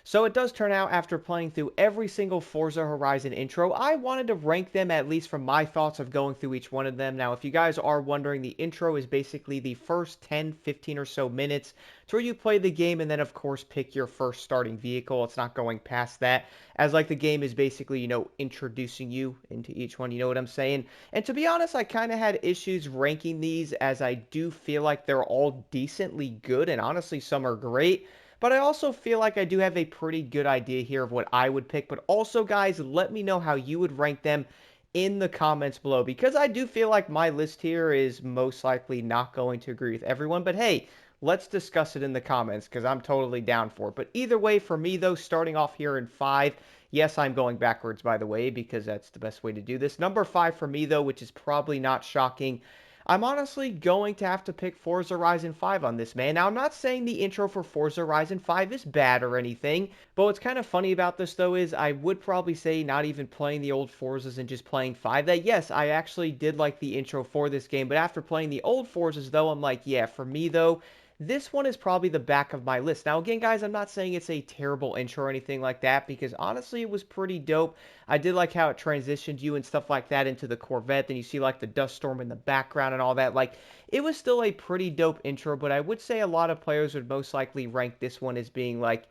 So it does turn out after playing through every single Forza Horizon intro, I wanted to rank them at least from my thoughts of going through each one of them. Now, if you guys are wondering, the intro is basically the first 10, 15 or so minutes to where you play the game and then of course pick your first starting vehicle. It's not going past that, as like the game is basically, introducing you into each one, you know what I'm saying? And to be honest, I kind of had issues ranking these as I do feel like they're all decently good and honestly some are great. But I also feel like I do have a pretty good idea here of what I would pick. But also, guys, let me know how you would rank them in the comments below, because I do feel like my list here is most likely not going to agree with everyone. But hey, let's discuss it in the comments because I'm totally down for it. But either way, for me, though, starting off here in 5, yes, I'm going backwards, by the way, because that's the best way to do this. Number 5 for me, though, which is probably not shocking, I'm honestly going to have to pick Forza Horizon 5 on this, man. Now, I'm not saying the intro for Forza Horizon 5 is bad or anything, but what's kind of funny about this, though, is I would probably say not even playing the old Forzas and just playing 5, that yes, I actually did like the intro for this game, but after playing the old Forzas, though, I'm like, yeah, for me, though, this one is probably the back of my list. Now, again, guys, I'm not saying it's a terrible intro or anything like that, because honestly, it was pretty dope. I did like how it transitioned you and stuff like that into the Corvette. Then you see like the dust storm in the background and all that. Like, it was still a pretty dope intro, but I would say a lot of players would most likely rank this one as being like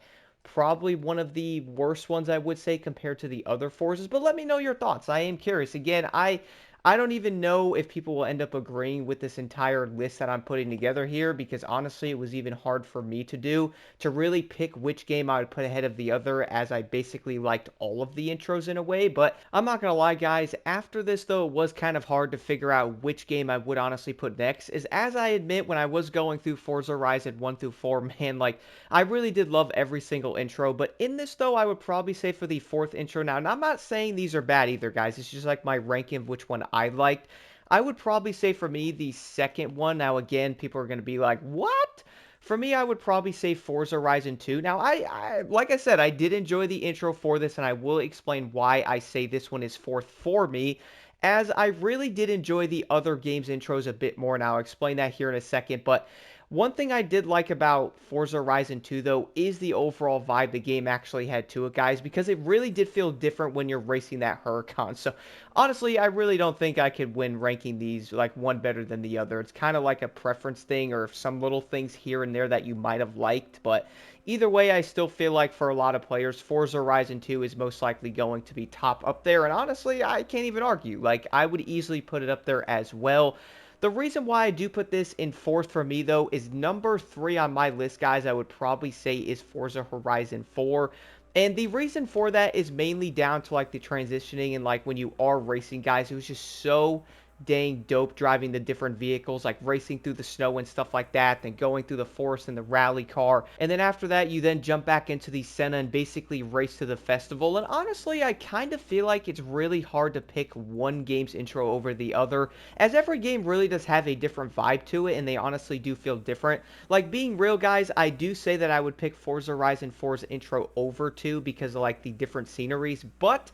probably one of the worst ones, I would say, compared to the other Forzas. But let me know your thoughts. I am curious. Again, I don't even know if people will end up agreeing with this entire list that I'm putting together here, because honestly, it was even hard for me to do, to really pick which game I would put ahead of the other, as I basically liked all of the intros in a way. But I'm not gonna lie, guys, after this, though, it was kind of hard to figure out which game I would honestly put next, is as I admit, when I was going through Forza Horizon 1 through 4, man, like, I really did love every single intro. But in this, though, I would probably say for the fourth intro now, and I'm not saying these are bad either, guys, it's just like my ranking of which one I liked. I would probably say for me, the second one. Now, again, people are going to be like, what? For me, I would probably say Forza Horizon 2. Now, like I said, I did enjoy the intro for this, and I will explain why I say this one is fourth for me, as I really did enjoy the other games' intros a bit more, and I'll explain that here in a second. But one thing I did like about Forza Horizon 2, though, is the overall vibe the game actually had to it, guys, because it really did feel different when you're racing that Huracan. So, honestly, I really don't think I could win ranking these, like, one better than the other. It's kind of like a preference thing, or some little things here and there that you might have liked, but either way, I still feel like for a lot of players, Forza Horizon 2 is most likely going to be top up there, and honestly, I can't even argue. Like, I would easily put it up there as well. The reason why I do put this in fourth for me, though, is number 3 on my list, guys, I would probably say is Forza Horizon 4. And the reason for that is mainly down to, like, the transitioning and, like, when you are racing, guys, it was just so dang dope driving the different vehicles, like racing through the snow and stuff like that, then going through the forest in the rally car. And then after that, you then jump back into the Senna and basically race to the festival. And honestly, I kind of feel like it's really hard to pick one game's intro over the other, as every game really does have a different vibe to it, and they honestly do feel different. Like, being real, guys, I do say that I would pick Forza Horizon 4's intro over 2 because of, like, the different sceneries, but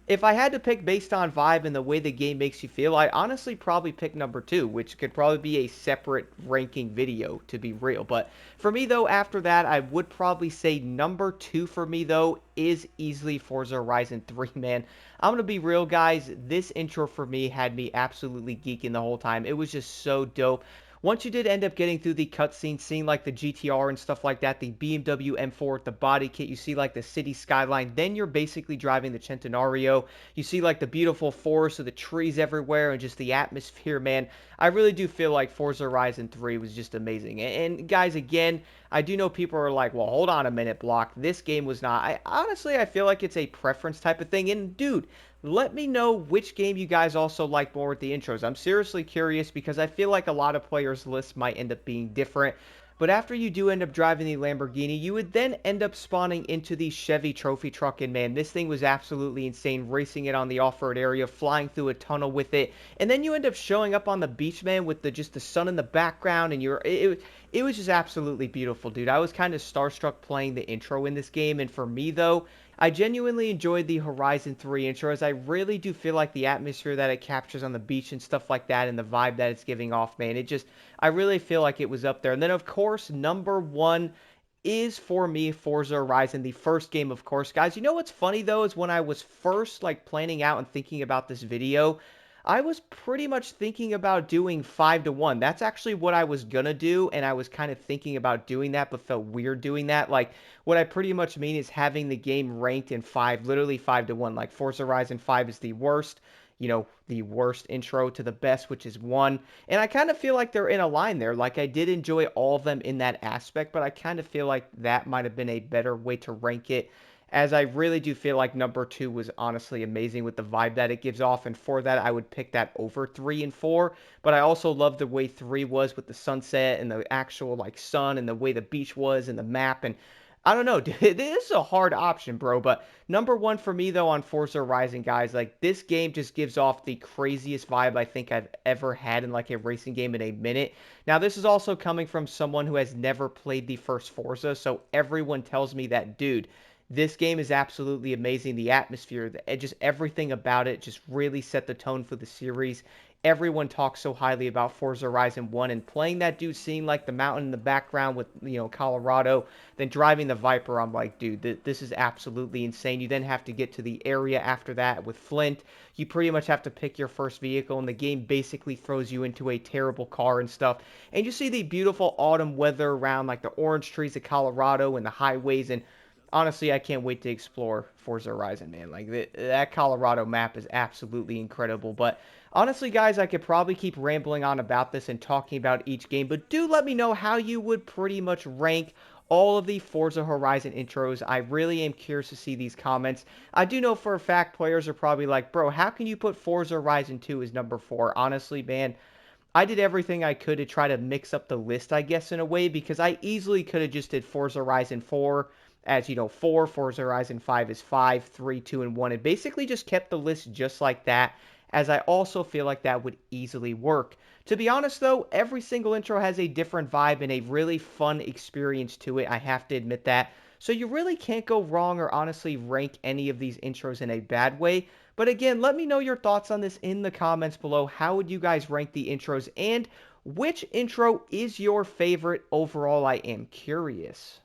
if I had to pick based on vibe and the way the game makes you feel, I honestly probably pick number 2, which could probably be a separate ranking video, to be real. But for me, though, after that, I would probably say number 2 for me, though, is easily Forza Horizon 3, man. I'm going to be real, guys. This intro for me had me absolutely geeking the whole time. It was just so dope. Once you did end up getting through the cutscene, seeing like the GTR and stuff like that, the BMW M4 with the body kit, you see like the city skyline, then you're basically driving the Centenario. You see like the beautiful forest of the trees everywhere and just the atmosphere, man. I really do feel like Forza Horizon 3 was just amazing. And guys, again, I do know people are like, well, hold on a minute, Block. This game was not. Honestly, I feel like it's a preference type of thing. And dude, let me know which game you guys also like more with the intros. I'm seriously curious because I feel like a lot of players' lists might end up being different. But after you do end up driving the Lamborghini, you would then end up spawning into the Chevy trophy truck. And man, this thing was absolutely insane, racing it on the off-road area, flying through a tunnel with it. And then you end up showing up on the beach, man, with just the sun in the background. And it was just absolutely beautiful, dude. I was kind of starstruck playing the intro in this game. And for me, though, I genuinely enjoyed the Horizon 3 intro, as I really do feel like the atmosphere that it captures on the beach and stuff like that, and the vibe that it's giving off, man. I really feel like it was up there. And then, of course, number 1 is for me Forza Horizon, the first game, of course, guys. You know what's funny though is when I was first like planning out and thinking about this video, I was pretty much thinking about doing 5 to 1. That's actually what I was gonna do, and I was kind of thinking about doing that, but felt weird doing that. Like, what I pretty much mean is having the game ranked in 5, literally 5 to 1. Like, Forza Horizon 5 is the worst, the worst intro to the best, which is 1. And I kind of feel like they're in a line there. Like, I did enjoy all of them in that aspect, but I kind of feel like that might have been a better way to rank it, as I really do feel like number 2 was honestly amazing with the vibe that it gives off, and for that I would pick that over 3 and 4. But I also love the way 3 was with the sunset and the actual like sun and the way the beach was and the map. And I don't know, dude, this is a hard option, bro. But number 1 for me though on Forza Horizon, guys, like this game just gives off the craziest vibe I think I've ever had in like a racing game in a minute. Now this is also coming from someone who has never played the first Forza, so everyone tells me that, dude, this game is absolutely amazing. The atmosphere, just everything about it just really set the tone for the series. Everyone talks so highly about Forza Horizon 1, and playing that, dude, seeing like the mountain in the background with, Colorado, then driving the Viper, I'm like, dude, this is absolutely insane. You then have to get to the area after that with Flint. You pretty much have to pick your first vehicle, and the game basically throws you into a terrible car and stuff. And you see the beautiful autumn weather around like the orange trees of Colorado and the highways. And honestly, I can't wait to explore Forza Horizon, man. Like, that Colorado map is absolutely incredible. But honestly, guys, I could probably keep rambling on about this and talking about each game, but do let me know how you would pretty much rank all of the Forza Horizon intros. I really am curious to see these comments. I do know for a fact players are probably like, bro, how can you put Forza Horizon 2 as number 4? Honestly, man, I did everything I could to try to mix up the list, I guess, in a way, because I easily could have just did Forza Horizon 4 as, 4, Forza Horizon 5 is 5, 3, 2, and 1, and basically just kept the list just like that, as I also feel like that would easily work. To be honest, though, every single intro has a different vibe and a really fun experience to it, I have to admit that. So you really can't go wrong or honestly rank any of these intros in a bad way. But again, let me know your thoughts on this in the comments below. How would you guys rank the intros, and which intro is your favorite overall? I am curious.